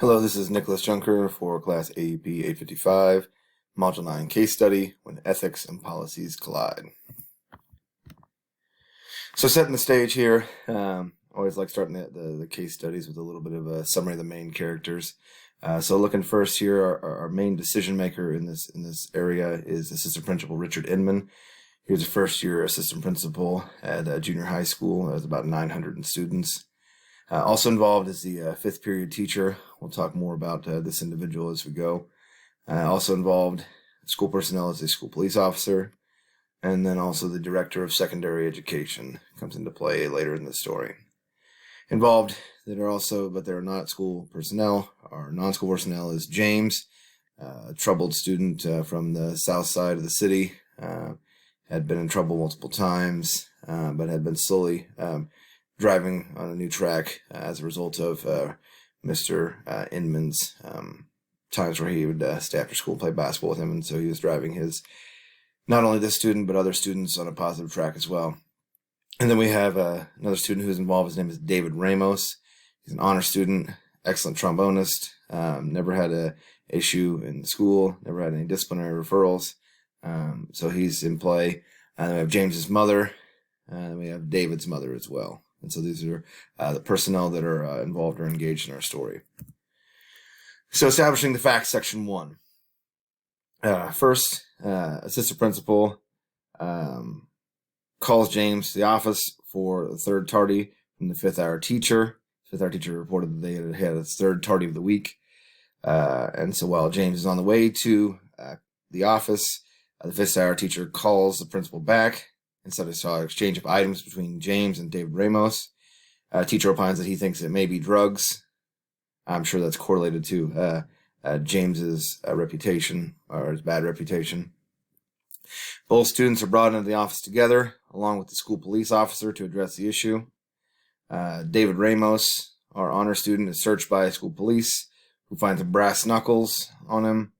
Hello, this is Nicholas Junker for Class AEP 855, Module 9 Case Study, When Ethics and Policies Collide. So setting the stage here, always like starting the case studies with a little bit of a summary of the main characters. So looking first here, our main decision maker in this area is Assistant Principal Richard Inman. He was a first-year assistant principal at junior high school. There's about 900 students. Also involved is the fifth period teacher. We'll talk more about this individual as we go. Also involved, school personnel is a school police officer, and then also the director of secondary education comes into play later in the story. Involved that are also, but they're not school personnel, or non-school personnel, is James, a troubled student from the south side of the city. Had been in trouble multiple times, but had been slowly driving on a new track as a result of Mr. Inman's times where he would stay after school and play basketball with him, and so he was driving his, not only this student, but other students on a positive track as well. And then we have another student who's involved. His name is David Ramos. He's an honor student, excellent trombonist, never had an issue in school, never had any disciplinary referrals. So he's in play. And then we have James's mother, and we have David's mother as well. And so these are the personnel that are involved or engaged in our story. So establishing the facts, section 1. First, assistant principal calls James to the office for the third tardy from the fifth hour teacher. Fifth hour teacher reported that they had a third tardy of the week. And so while James is on the way to the office, the fifth hour teacher calls the principal back. Instead of saw an exchange of items between James and David Ramos. Teacher opines that he thinks it may be drugs. I'm sure that's correlated to James's reputation, or his bad reputation. Both students are brought into the office together, along with the school police officer, to address the issue. David Ramos, our honor student, is searched by school police, who finds brass knuckles on him.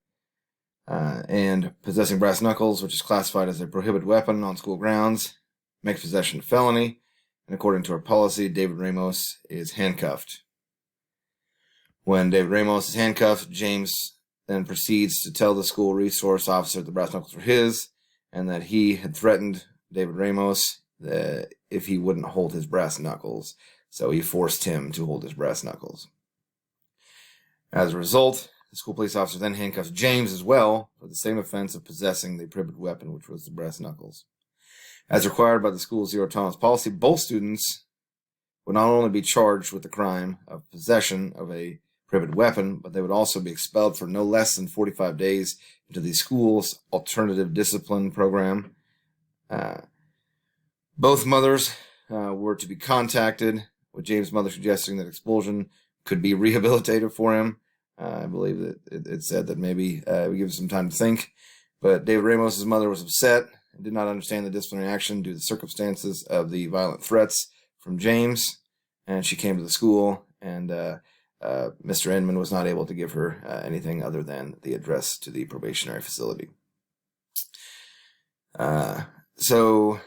And possessing brass knuckles, which is classified as a prohibited weapon on school grounds, makes possession a felony, and according to our policy, David Ramos is handcuffed. When David Ramos is handcuffed, James then proceeds to tell the school resource officer that the brass knuckles were his, and that he had threatened David Ramos that if he wouldn't hold his brass knuckles, so he forced him to hold his brass knuckles. As a result, the school police officer then handcuffs James as well for the same offense of possessing the prohibited weapon, which was the brass knuckles. As required by the school's zero tolerance policy, both students would not only be charged with the crime of possession of a prohibited weapon, but they would also be expelled for no less than 45 days into the school's alternative discipline program. Both mothers were to be contacted, with James' mother suggesting that expulsion could be rehabilitative for him. I believe that it said that maybe we give him some time to think. But David Ramos' mother was upset and did not understand the disciplinary action due to the circumstances of the violent threats from James. And she came to the school, and Mr. Inman was not able to give her anything other than the address to the probationary facility. So,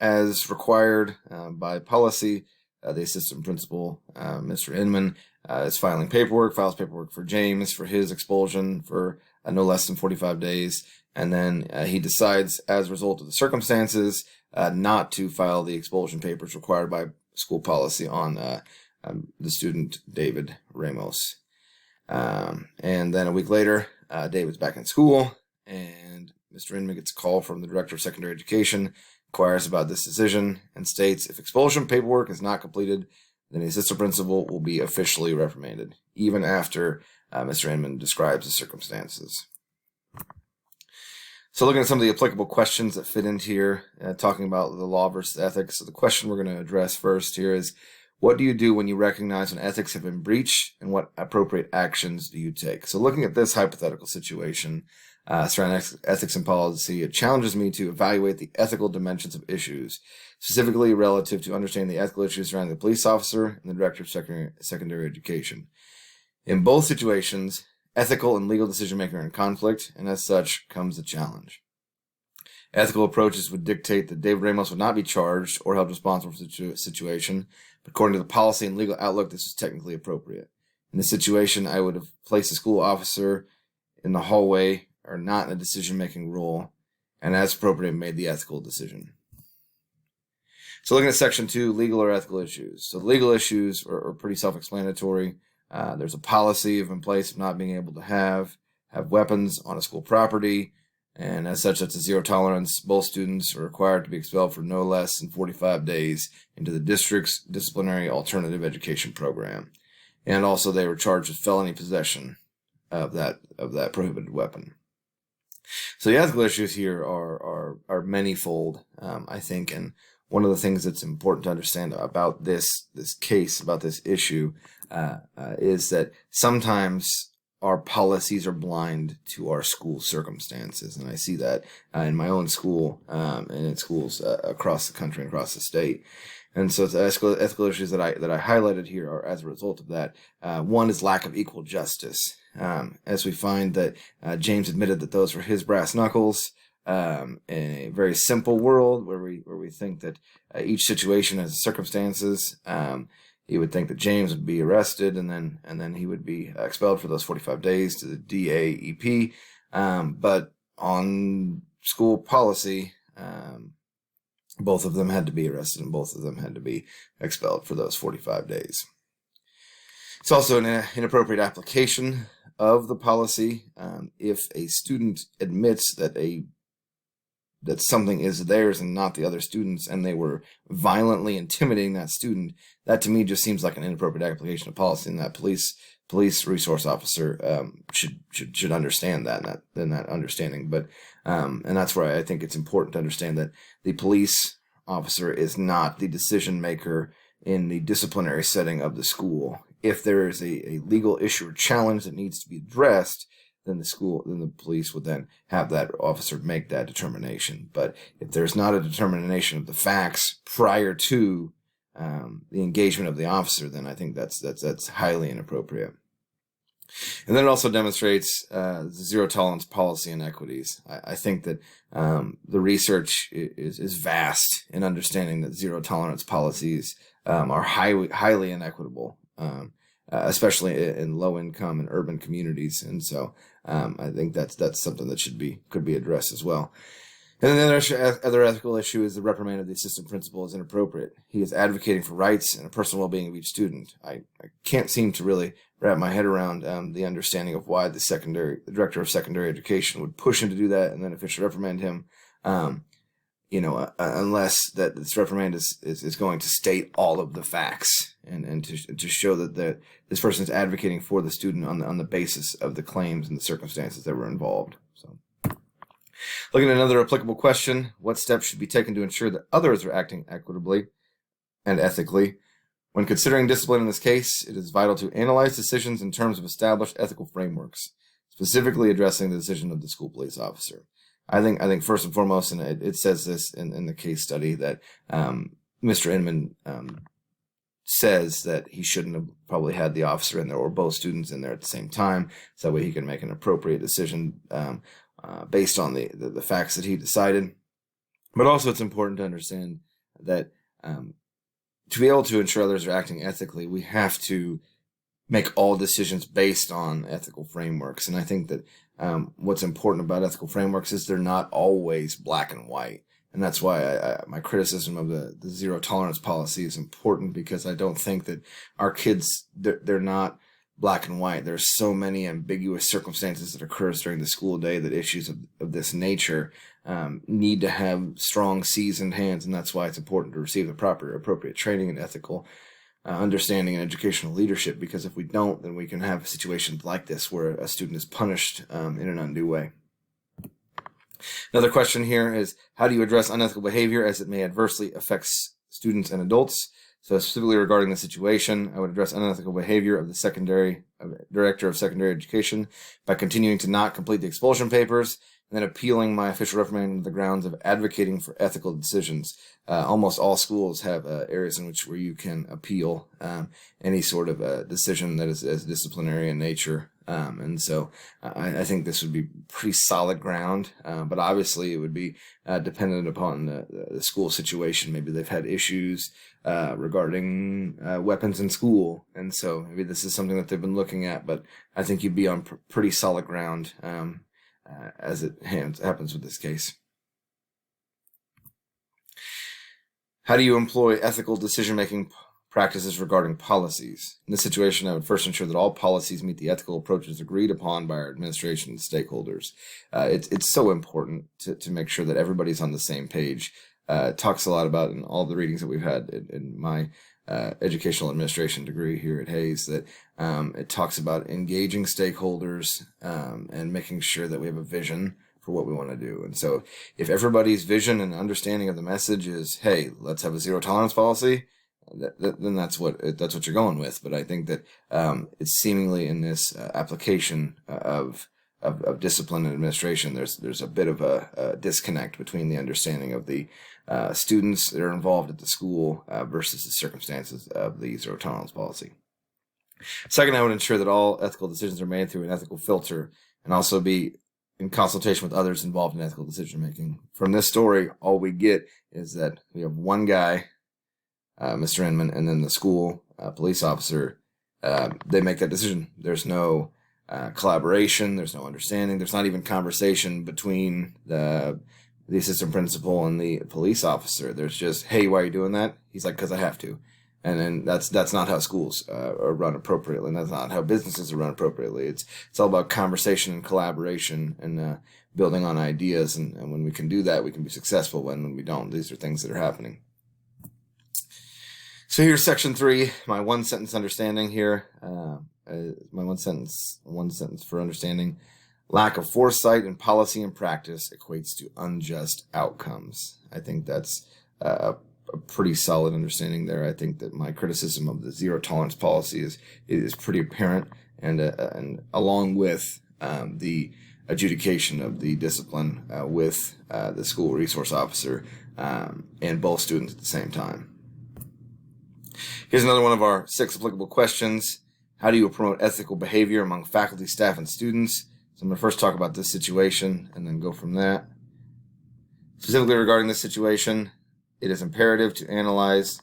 as required by policy, the assistant principal, Mr. Inman, is files paperwork for James for his expulsion for no less than 45 days. And then he decides, as a result of the circumstances, not to file the expulsion papers required by school policy on the student, David Ramos. And then a week later, David's back in school, and Mr. Inman gets a call from the director of secondary education, inquires about this decision, and states if expulsion paperwork is not completed, then the assistant principal will be officially reprimanded, even after Mr. Inman describes the circumstances. So looking at some of the applicable questions that fit into here, talking about the law versus ethics. So the question we're going to address first here is, what do you do when you recognize when ethics have been breached, and what appropriate actions do you take? So looking at this hypothetical situation surrounding ethics and policy, it challenges me to evaluate the ethical dimensions of issues, specifically relative to understanding the ethical issues surrounding the police officer and the director of secondary education. In both situations, ethical and legal decision-making are in conflict, and as such comes the challenge. Ethical approaches would dictate that David Ramos would not be charged or held responsible for the situation, but according to the policy and legal outlook, this is technically appropriate. In this situation, I would have placed the school officer in the hallway or not in a decision-making role, and as appropriate, made the ethical decision. So looking at section 2, legal or ethical issues. So the legal issues are pretty self-explanatory. There's a policy in place of not being able to have weapons on a school property, and as such, that's a zero tolerance. Both students are required to be expelled for no less than 45 days into the district's disciplinary alternative education program. And also they were charged with felony possession of that prohibited weapon. So the ethical issues here are manyfold, I think, and one of the things that's important to understand about this case, about this issue, is that sometimes our policies are blind to our school circumstances, and I see that in my own school and in schools across the country and across the state. And so the ethical issues that I highlighted here are as a result of that. One is lack of equal justice, as we find that James admitted that those were his brass knuckles. In a very simple world where we think that each situation has circumstances. You would think that James would be arrested and then he would be expelled for those 45 days to the DAEP. But on school policy, both of them had to be arrested and both of them had to be expelled for those 45 days. It's also an inappropriate application of the policy. If a student admits that something is theirs and not the other students, and they were violently intimidating that student, that to me just seems like an inappropriate application of policy, and that police resource officer should understand that understanding. But and that's where I think it's important to understand that the police officer is not the decision maker in the disciplinary setting of the school. If there is a legal issue or challenge that needs to be addressed, then the police would then have that officer make that determination. But if there's not a determination of the facts prior to the engagement of the officer, then I think that's highly inappropriate. And then it also demonstrates the zero tolerance policy inequities. I think that the research is vast in understanding that zero tolerance policies are highly inequitable, especially in low income and urban communities. And so I think that's something that could be addressed as well. And then the other ethical issue is the reprimand of the assistant principal is inappropriate. He is advocating for rights and a personal well-being of each student. I can't seem to really wrap my head around the understanding of why the director of secondary education would push him to do that and then officially reprimand him. Unless that this reprimand is going to state all of the facts and to show that this person is advocating for the student on the basis of the claims and the circumstances that were involved. So, looking at another applicable question: what steps should be taken to ensure that others are acting equitably and ethically? When considering discipline in this case, it is vital to analyze decisions in terms of established ethical frameworks, specifically addressing the decision of the school police officer. I think first and foremost, and it says this in the case study, that Mr. Inman says that he shouldn't have probably had the officer in there or both students in there at the same time, so that way he can make an appropriate decision based on the facts that he decided. But also it's important to understand that to be able to ensure others are acting ethically, we have to make all decisions based on ethical frameworks. And I think that what's important about ethical frameworks is they're not always black and white. And that's why my criticism of the zero tolerance policy is important, because I don't think that our kids, they're not black and white. There's so many ambiguous circumstances that occurs during the school day that issues of this nature need to have strong, seasoned hands. And that's why it's important to receive the proper, appropriate training in ethical understanding and educational leadership, because if we don't, then we can have situations like this where a student is punished in an undue way. Another question here is, how do you address unethical behavior as it may adversely affect students and adults? So specifically regarding the situation, I would address unethical behavior of the director of secondary education by continuing to not complete the expulsion papers and then appealing my official reprimand on the grounds of advocating for ethical decisions. Almost all schools have areas in which where you can appeal any sort of decision that is disciplinary in nature. And so I think this would be pretty solid ground, but obviously it would be dependent upon the school situation. Maybe they've had issues regarding weapons in school, and so maybe this is something that they've been looking at, but I think you'd be on pretty solid ground as it happens with this case. How do you employ ethical decision-making practices regarding policies? In this situation, I would first ensure that all policies meet the ethical approaches agreed upon by our administration and stakeholders. It's so important to make sure that everybody's on the same page. It talks a lot about in all the readings that we've had in my educational administration degree here at Hayes, that it talks about engaging stakeholders and making sure that we have a vision for what we want to do. And so if everybody's vision and understanding of the message is, hey, let's have a zero tolerance policy, then that's what you're going with. But I think that it's seemingly in this application of discipline and administration, there's a bit of a disconnect between the understanding of the students that are involved at the school versus the circumstances of the zero tolerance policy. Second, I would ensure that all ethical decisions are made through an ethical filter and also be in consultation with others involved in ethical decision making. From this story, all we get is that we have one guy, Mr. Inman, and then the school police officer. They make that decision. There's no collaboration. There's no understanding. There's not even conversation between the assistant principal and the police officer. There's just, hey, why are you doing that? He's like, because I have to. And then that's not how schools are run appropriately, and that's not how businesses are run appropriately. It's all about conversation and collaboration and building on ideas. And when we can do that, we can be successful. When we don't, these are things that are happening. So here's section 3, my one sentence understanding here. My one sentence for understanding. Lack of foresight in policy and practice equates to unjust outcomes. I think that's a pretty solid understanding there. I think that my criticism of the zero tolerance policy is pretty apparent, and along with the adjudication of the discipline with the school resource officer and both students at the same time. Here's another one of our 6 applicable questions. How do you promote ethical behavior among faculty, staff, and students? So I'm going to first talk about this situation and then go from that. Specifically regarding this situation, it is imperative to analyze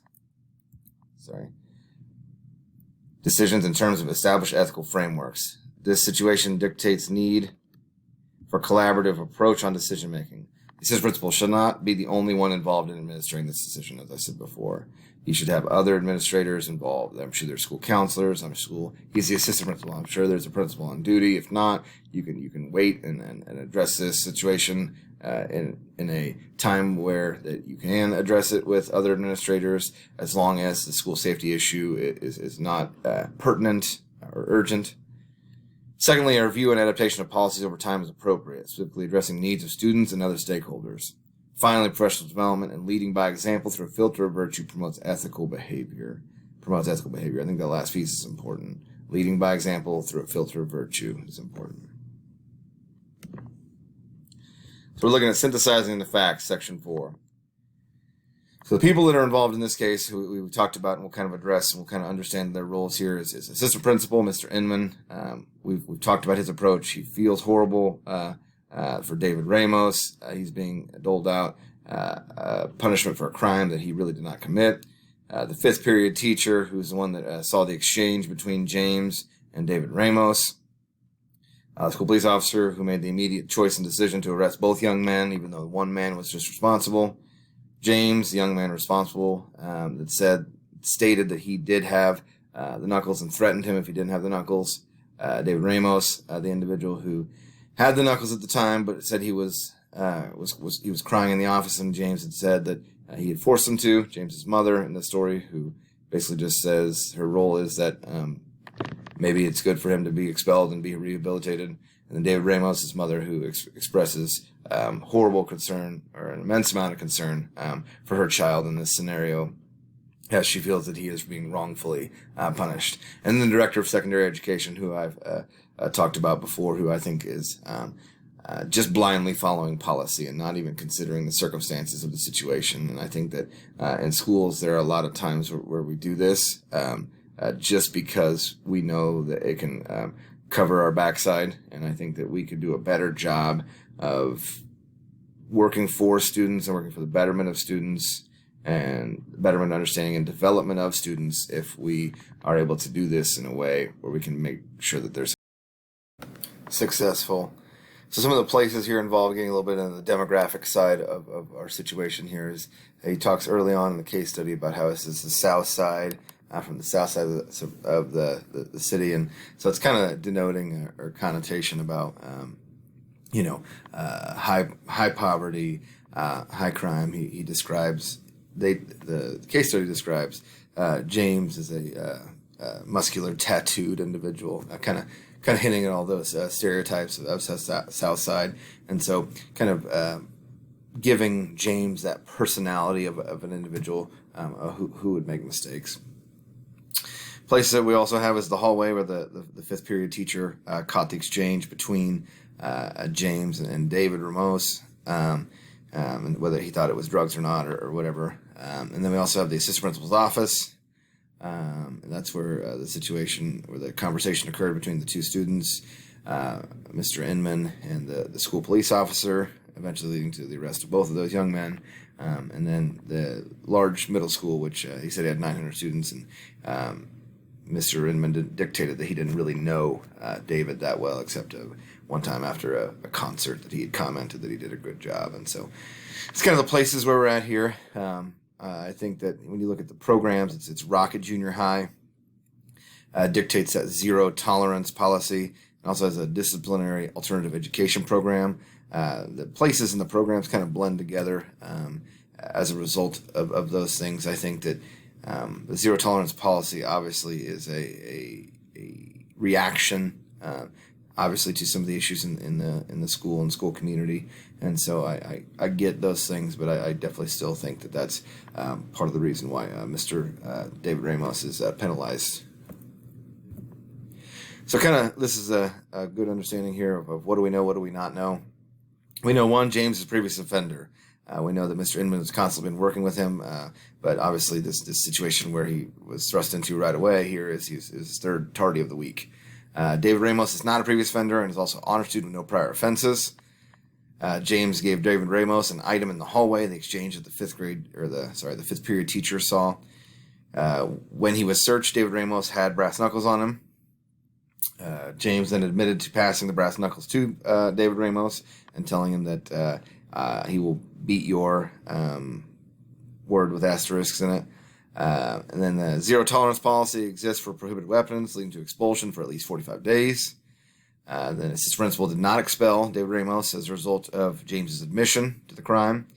decisions in terms of established ethical frameworks. This situation dictates need for collaborative approach on decision making. The assistant principal should not be the only one involved in administering this decision, as I said before. He should have other administrators involved. I'm sure there's school counselors. He's the assistant principal. I'm sure there's a principal on duty. If not, you can wait and address this situation in a time where that you can address it with other administrators, as long as the school safety issue is not pertinent or urgent. Secondly, a review and adaptation of policies over time is appropriate, specifically addressing needs of students and other stakeholders. Finally, professional development and leading by example through a filter of virtue promotes ethical behavior. I think that last piece is important. Leading by example through a filter of virtue is important. So we're looking at synthesizing the facts, section 4. So the people that are involved in this case, who we talked about and we'll kind of address and we'll kind of understand their roles here, is assistant principal, Mr. Inman. We've talked about his approach. He feels horrible for David Ramos. He's being doled out punishment for a crime that he really did not commit. The 5th period teacher, who's the one that saw the exchange between James and David Ramos. The school police officer, who made the immediate choice and decision to arrest both young men, even though one man was just responsible. James, the young man responsible, stated that he did have the knuckles and threatened him if he didn't have the knuckles. David Ramos, the individual who had the knuckles at the time, but said he was crying in the office, and James had said that he had forced him to. James's mother in the story, who basically just says her role is that maybe it's good for him to be expelled and be rehabilitated. And then David Ramos, his mother, who expresses horrible concern, or an immense amount of concern for her child in this scenario, as she feels that he is being wrongfully punished. And then the director of secondary education, who I've talked about before, who I think is just blindly following policy and not even considering the circumstances of the situation. And I think that in schools there are a lot of times where we do this just because we know that it can cover our backside. And I think that we could do a better job of working for students and working for the betterment of students and betterment, understanding, and development of students if we are able to do this in a way where we can make sure that they're successful. So some of the places here involved, getting a little bit on the demographic side of our situation here, is he talks early on in the case study about how this is the south side, from the south side of the city, and so it's kind of denoting or connotation about high poverty, high crime. He describes the case study describes James as a muscular, tattooed individual, kind of hitting at all those stereotypes of South Side, and so kind of giving James that personality of an individual who would make mistakes. Place that we also have is the hallway where the fifth period teacher caught the exchange between James and David Ramos, and whether he thought it was drugs or not or whatever. And then we also have the assistant principal's office. And that's where the conversation occurred between the two students, Mr. Inman and the school police officer, eventually leading to the arrest of both of those young men. And then the large middle school, which he said he had 900 students, and Mr. Inman dictated that he didn't really know David that well, except one time after a concert that he had commented that he did a good job. And so it's kind of the places where we're at here. I think that when you look at the programs, it's Rocket Junior High, dictates that zero tolerance policy, and also has a disciplinary alternative education program. The places and the programs kind of blend together as a result of those things. I think that the zero tolerance policy obviously is a reaction, obviously, to some of the issues in the school and school community, and so I get those things, but I definitely still think that that's part of the reason why Mr. David Ramos is penalized. So this is a good understanding here of what do we know, what do we not know. We know, one, James is a previous offender. We know that Mr. Inman has constantly been working with him, but obviously this situation where he was thrust into right away here is his third tardy of the week. David Ramos is not a previous offender and is also an honor student with no prior offenses. James gave David Ramos an item in the hallway in the exchange that the fifth period teacher saw. When he was searched, David Ramos had brass knuckles on him. James then admitted to passing the brass knuckles to David Ramos and telling him that he will beat your word with asterisks in it. And then the zero tolerance policy exists for prohibited weapons, leading to expulsion for at least 45 days. Then assistant principal did not expel David Ramos as a result of James's admission to the crime.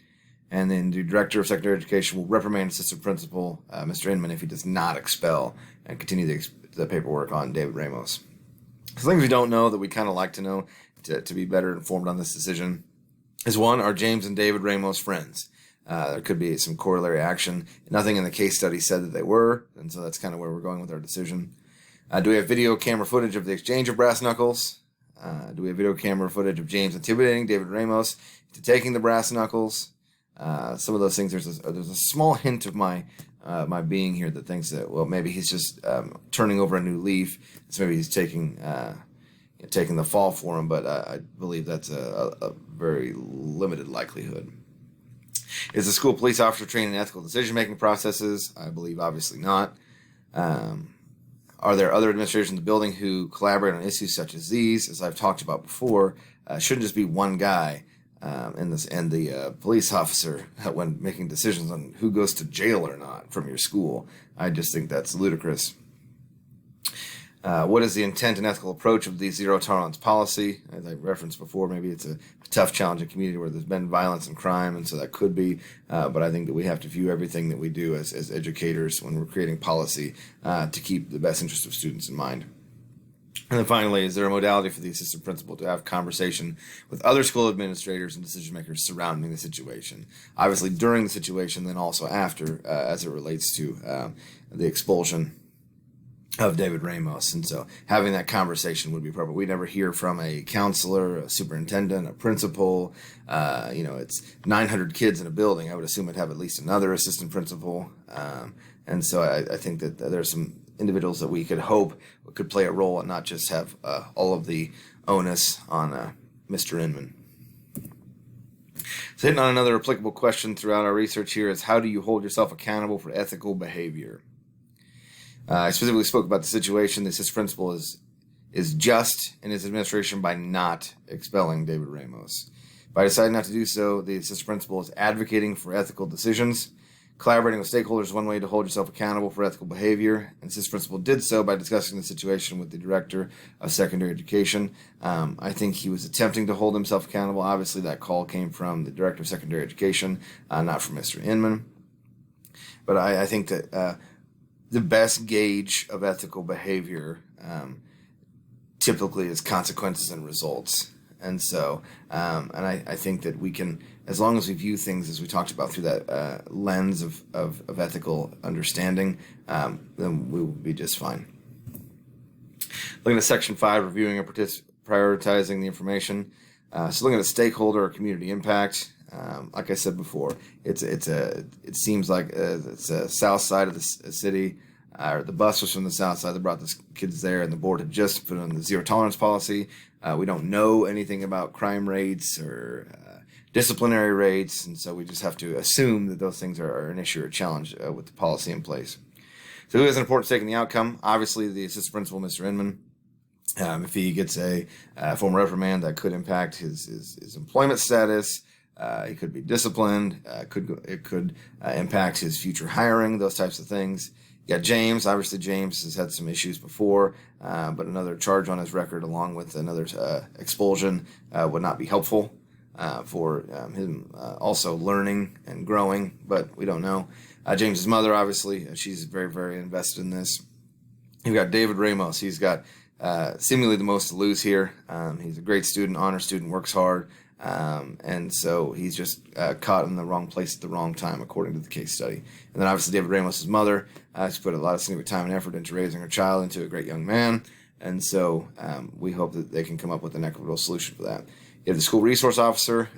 And then the director of secondary education will reprimand assistant principal, Mr. Inman, if he does not expel and continue the paperwork on David Ramos. So things we don't know that we kind of like to know to be better informed on this decision is, one, are James and David Ramos friends? There could be some corollary action. Nothing in the case study said that they were, and so that's kind of where we're going with our decision. Do we have video camera footage of the exchange of brass knuckles? Do we have video camera footage of James intimidating David Ramos into taking the brass knuckles? Some of those things, there's a small hint of my being here that thinks that, well, maybe he's just turning over a new leaf. So maybe he's taking the fall for him, but I believe that's a very limited likelihood. Is the school police officer trained in ethical decision-making processes? I believe obviously not. Are there other administrators in the building who collaborate on issues such as these? As I've talked about before, shouldn't just be one guy and the police officer when making decisions on who goes to jail or not from your school. I just think that's ludicrous. What is the intent and ethical approach of the zero tolerance policy? As I referenced before, maybe it's a tough, challenging community where there's been violence and crime, and so that could be. But I think that we have to view everything that we do as educators when we're creating policy to keep the best interest of students in mind. And then finally, is there a modality for the assistant principal to have conversation with other school administrators and decision makers surrounding the situation? Obviously during the situation, then also after, as it relates to the expulsion. of David Ramos. And so having that conversation would be appropriate. We never hear from a counselor, a superintendent, a principal. It's 900 kids in a building. I would assume it'd have at least another assistant principal. And so I think that there's some individuals that we could hope could play a role and not just have all of the onus on Mr. Inman. So hitting on another applicable question throughout our research here is, how do you hold yourself accountable for ethical behavior? I specifically spoke about the situation. The assistant principal is just in his administration by not expelling David Ramos. By deciding not to do so, the assistant principal is advocating for ethical decisions. Collaborating with stakeholders is one way to hold yourself accountable for ethical behavior. And the assistant principal did so by discussing the situation with the director of secondary education. I think he was attempting to hold himself accountable. Obviously, that call came from the director of secondary education, not from Mr. Inman. But I think that the best gauge of ethical behavior typically is consequences and results. And so, I think that we can, as long as we view things as we talked about through that lens of ethical understanding, then we will be just fine. Looking at Section 5, reviewing and prioritizing the information. So looking at stakeholder or community impact. Like I said before, it seems like it's a south side of the city. The bus was from the south side that brought the kids there, and the board had just put on the zero tolerance policy. We don't know anything about crime rates or disciplinary rates, and so we just have to assume that those things are an issue or a challenge with the policy in place. So who has an important stake in the outcome? Obviously, the assistant principal, Mr. Inman. If he gets a formal reprimand, that could impact his employment status. He could be disciplined. It could impact his future hiring, those types of things. You got James. Obviously, James has had some issues before, but another charge on his record along with another expulsion would not be helpful for him also learning and growing, but we don't know. James's mother, obviously, she's very, very invested in this. You've got David Ramos. He's got seemingly the most to lose here. He's a great student, honor student, works hard. And so he's just caught in the wrong place at the wrong time, according to the case study. And then obviously David Ramos' mother has put a lot of significant time and effort into raising her child into a great young man. And so we hope that they can come up with an equitable solution for that. You have the school resource officer.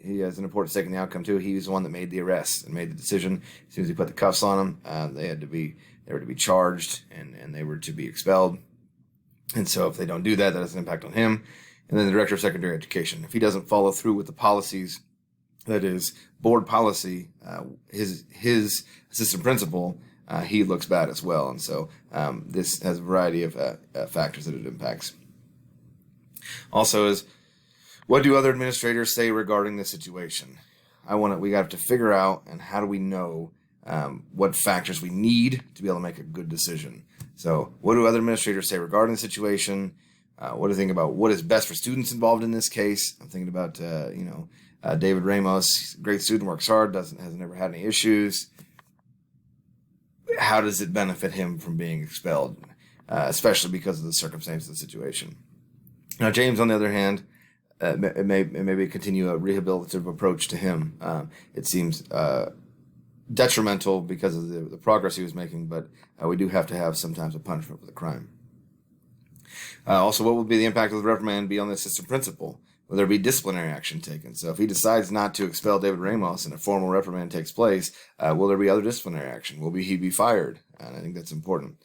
He has an important stake in the outcome too. He was the one that made the arrest and made the decision. As soon as he put the cuffs on them, they were to be charged and they were to be expelled. And so if they don't do that, that has an impact on him. And then the director of secondary education. If he doesn't follow through with the policies, that is board policy, his assistant principal, he looks bad as well. And so this has a variety of factors that it impacts. Also is, what do other administrators say regarding this situation? We have to figure out, and how do we know what factors we need to be able to make a good decision. So what do other administrators say regarding the situation? What do you think about what is best for students involved in this case? I'm thinking about, David Ramos, great student, works hard, has never had any issues. How does it benefit him from being expelled, especially because of the circumstances of the situation? Now, James, on the other hand, it may continue a rehabilitative approach to him. It seems detrimental because of the progress he was making, but we do have to have sometimes a punishment for the crime. Also, what would be the impact of the reprimand be on the assistant principal? Will there be disciplinary action taken? So if he decides not to expel David Ramos and a formal reprimand takes place, will there be other disciplinary action? Will he be fired? And I think that's important.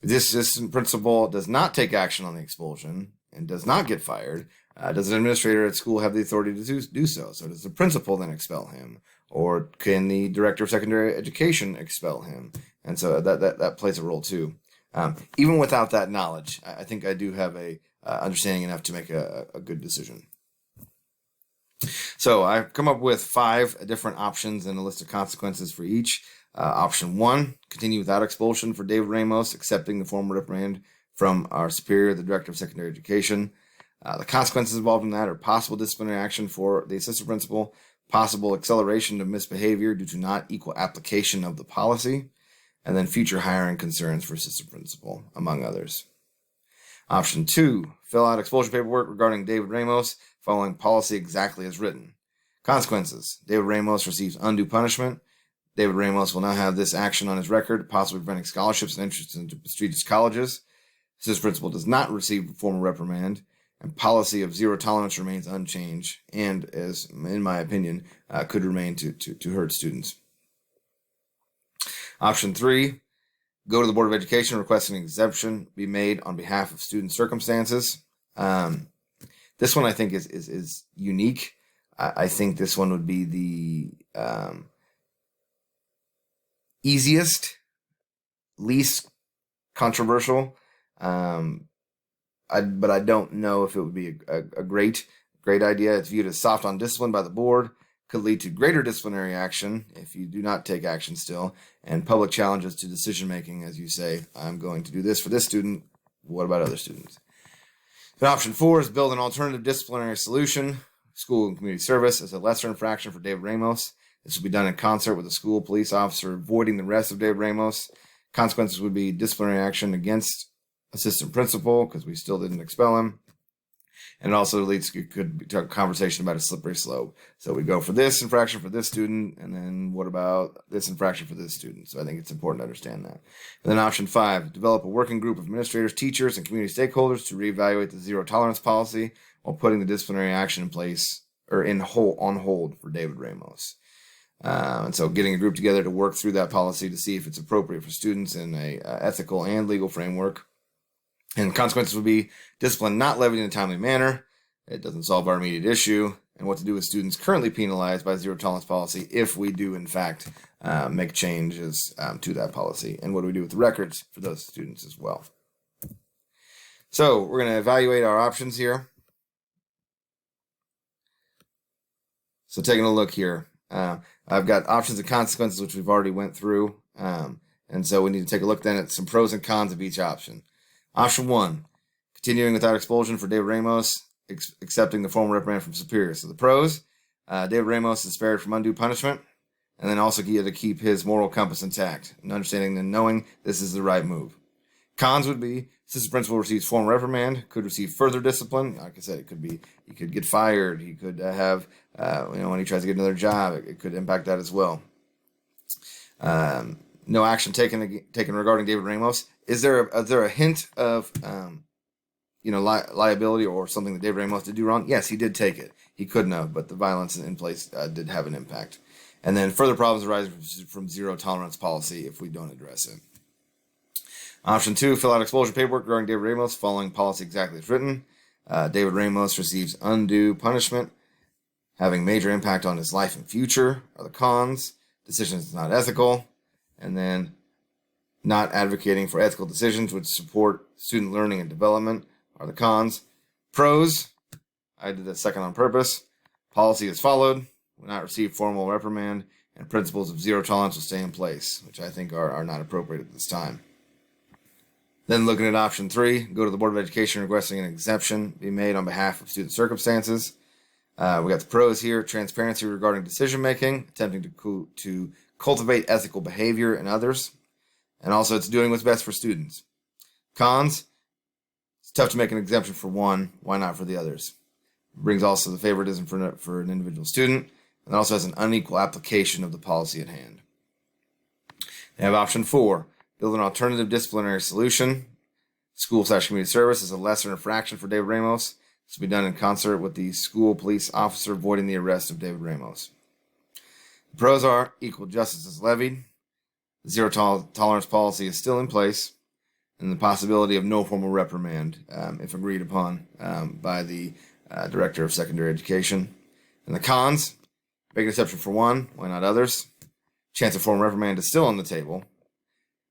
If this assistant principal does not take action on the expulsion and does not get fired, does an administrator at school have the authority to do so? So does the principal then expel him? Or can the director of secondary education expel him? And so that plays a role too. Even without that knowledge, I think I do have a understanding enough to make a good decision. So I've come up with 5 different options and a list of consequences for each. Option 1, continue without expulsion for David Ramos, accepting the formal reprimand from our superior, the director of secondary education. The consequences involved in that are possible disciplinary action for the assistant principal, possible acceleration of misbehavior due to not equal application of the policy, and then future hiring concerns for assistant principal, among others. Option 2, fill out expulsion paperwork regarding David Ramos, following policy exactly as written. Consequences: David Ramos receives undue punishment. David Ramos will now have this action on his record, possibly preventing scholarships and entrance into prestigious colleges. Assistant principal does not receive a formal reprimand, and policy of zero tolerance remains unchanged, and, as in my opinion, could remain to hurt students. Option 3, go to the Board of Education requesting an exemption be made on behalf of student circumstances. This one I think is unique. I think this one would be the easiest, least controversial. But I don't know if it would be a great idea. It's viewed as soft on discipline by the board, could lead to greater disciplinary action if you do not take action still, and public challenges to decision making as you say, I'm going to do this for this student, what about other students? And option 4 is build an alternative disciplinary solution, school and community service as a lesser infraction for David Ramos. This will be done in concert with the school police officer avoiding the rest of David Ramos. Consequences would be disciplinary action against assistant principal because we still didn't expel him. And it also leads to a conversation about a slippery slope. So we go for this infraction for this student, and then what about this infraction for this student? So I think it's important to understand that. And then option 5, develop a working group of administrators, teachers, and community stakeholders to reevaluate the zero tolerance policy while putting the disciplinary action in place or on hold for David Ramos. And so getting a group together to work through that policy to see if it's appropriate for students in a ethical and legal framework. And consequences would be discipline not levied in a timely manner. It doesn't solve our immediate issue. And what to do with students currently penalized by zero tolerance policy if we do, in fact, make changes to that policy. And what do we do with the records for those students as well? So we're going to evaluate our options here. So taking a look here, I've got options and consequences, which we've already went through. And so we need to take a look then at some pros and cons of each option. Option 1, continuing without expulsion for David Ramos, accepting the formal reprimand from superiors. So the pros, David Ramos is spared from undue punishment, and then also get to keep his moral compass intact, and understanding and knowing this is the right move. Cons would be assistant principal receives formal reprimand, could receive further discipline. Like I said, it could be he could get fired, he could have when he tries to get another job, it could impact that as well. No action taken regarding David Ramos. Is there a hint of liability or something that David Ramos did do wrong? Yes, he did take it. He couldn't have, but the violence in place did have an impact. And then further problems arise from zero tolerance policy if we don't address it. Option 2, fill out expulsion paperwork regarding David Ramos following policy exactly as written. David Ramos receives undue punishment, having major impact on his life and future are the cons. Decision is not ethical. And then not advocating for ethical decisions which support student learning and development are the cons. Pros, I did that second on purpose. Policy is followed, will not receive formal reprimand, and principles of zero tolerance will stay in place, which I think are not appropriate at this time. Then looking at option 3, go to the Board of Education requesting an exemption be made on behalf of student circumstances. We got the pros here, transparency regarding decision making, attempting to cultivate ethical behavior in others, and also it's doing what's best for students. Cons, it's tough to make an exemption for one, why not for the others? It brings also the favoritism for an individual student, and also has an unequal application of the policy at hand. They have option 4, build an alternative disciplinary solution. School/community service is a lesser infraction for David Ramos. This will be done in concert with the school police officer avoiding the arrest of David Ramos. The pros are equal justice is levied, the zero tolerance policy is still in place, and the possibility of no formal reprimand if agreed upon by the Director of Secondary Education. And the cons, make an exception for one, why not others? Chance of formal reprimand is still on the table.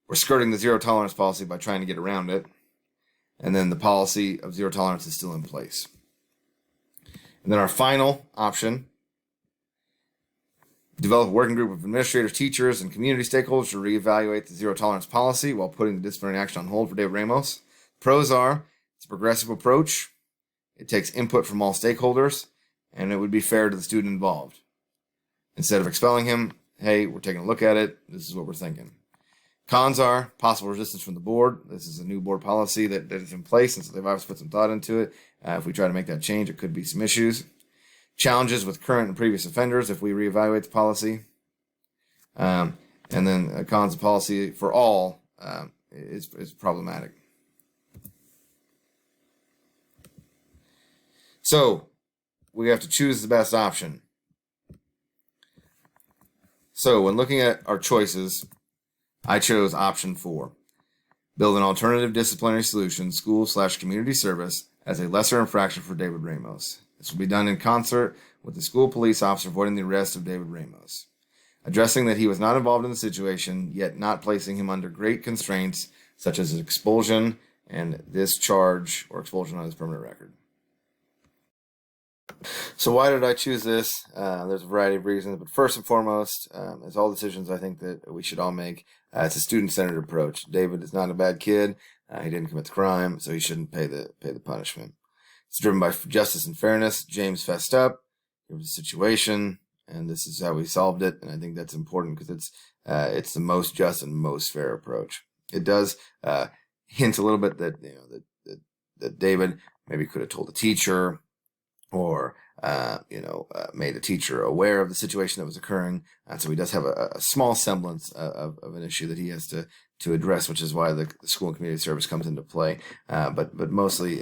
We're skirting the zero tolerance policy by trying to get around it. And then the policy of zero tolerance is still in place. And then our final option, develop a working group of administrators, teachers, and community stakeholders to reevaluate the zero tolerance policy while putting the disciplinary action on hold for David Ramos. Pros are, it's a progressive approach. It takes input from all stakeholders, and it would be fair to the student involved. Instead of expelling him, hey, we're taking a look at it. This is what we're thinking. Cons are possible resistance from the board. This is a new board policy that is in place, and so they've obviously put some thought into it. If we try to make that change, it could be some issues. Challenges with current and previous offenders if we reevaluate the policy. And then cons of policy for all is problematic. So we have to choose the best option. So when looking at our choices, I chose option 4. Build an alternative disciplinary solution, school/community service, as a lesser infraction for David Ramos. This will be done in concert with the school police officer avoiding the arrest of David Ramos, addressing that he was not involved in the situation, yet not placing him under great constraints, such as expulsion and discharge or expulsion on his permanent record. So why did I choose this? There's a variety of reasons, but first and foremost, as all decisions I think that we should all make, it's a student-centered approach. David is not a bad kid. He didn't commit the crime, so he shouldn't pay the punishment. It's driven by justice and fairness. James fessed up. There was a situation, and this is how we solved it. And I think that's important because it's the most just and most fair approach. It does hint a little bit that that David maybe could have told the teacher, or made the teacher aware of the situation that was occurring. And so he does have a small semblance of an issue that he has to address, which is why the school and community service comes into play. But mostly,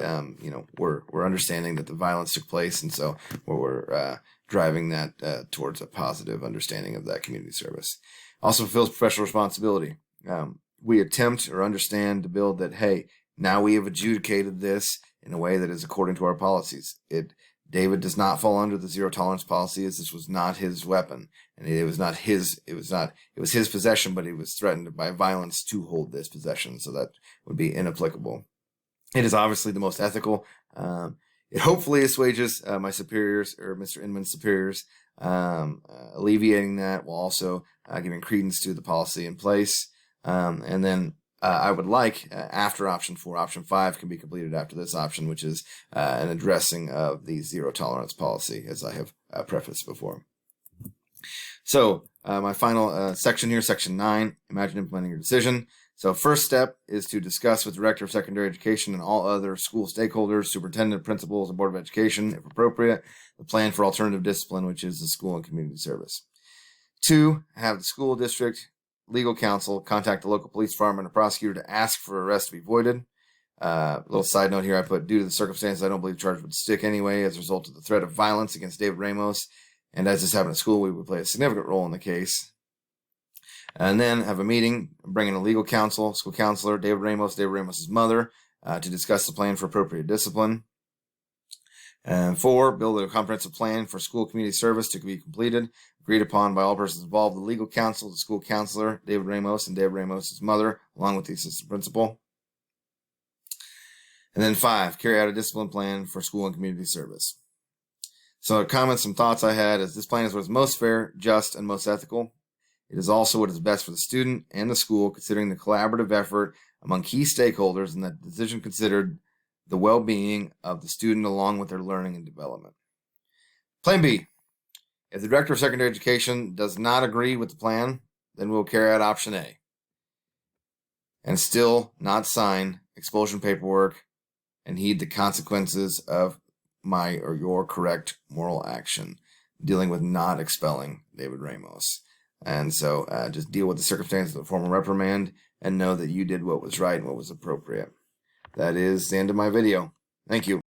we're understanding that the violence took place, and so we're driving that towards a positive understanding of that community service. Also fulfills professional responsibility. We attempt or understand to build that, hey, now we have adjudicated this in a way that is according to our policies. David does not fall under the zero tolerance policy, as this was not his weapon, and it was his possession, but he was threatened by violence to hold this possession, so that would be inapplicable. It is obviously the most ethical. It hopefully assuages my superiors, or Mr. Inman's superiors, alleviating that while also giving credence to the policy in place. And then I would like, after option 4, option 5 can be completed after this option, which is an addressing of the zero tolerance policy, as I have prefaced before. So my final section here, section 9, imagine implementing your decision. So first step is to discuss with the Director of Secondary Education and all other school stakeholders, superintendent, principals, and Board of Education, if appropriate, the plan for alternative discipline, which is the school and community service. 2, have the school district legal counsel contact the local police department or prosecutor to ask for arrest to be voided. Little side note here, I put, due to the circumstances, I don't believe the charge would stick anyway as a result of the threat of violence against David Ramos. And as this happened at school, we would play a significant role in the case. And then have a meeting, bring in a legal counsel, school counselor, David Ramos' mother, to discuss the plan for appropriate discipline. And 4, build a comprehensive plan for school community service to be completed, agreed upon by all persons involved, the legal counsel, the school counselor, David Ramos, and David Ramos' mother, along with the assistant principal. And then 5, carry out a discipline plan for school and community service. So comments and thoughts I had is this plan is what is most fair, just, and most ethical. It is also what is best for the student and the school, considering the collaborative effort among key stakeholders, and that the decision considered the well-being of the student along with their learning and development. Plan B. If the Director of Secondary Education does not agree with the plan, then we'll carry out option A and still not sign expulsion paperwork and heed the consequences of my or your correct moral action, dealing with not expelling David Ramos. And so just deal with the circumstances of the formal reprimand and know that you did what was right and what was appropriate. That is the end of my video. Thank you.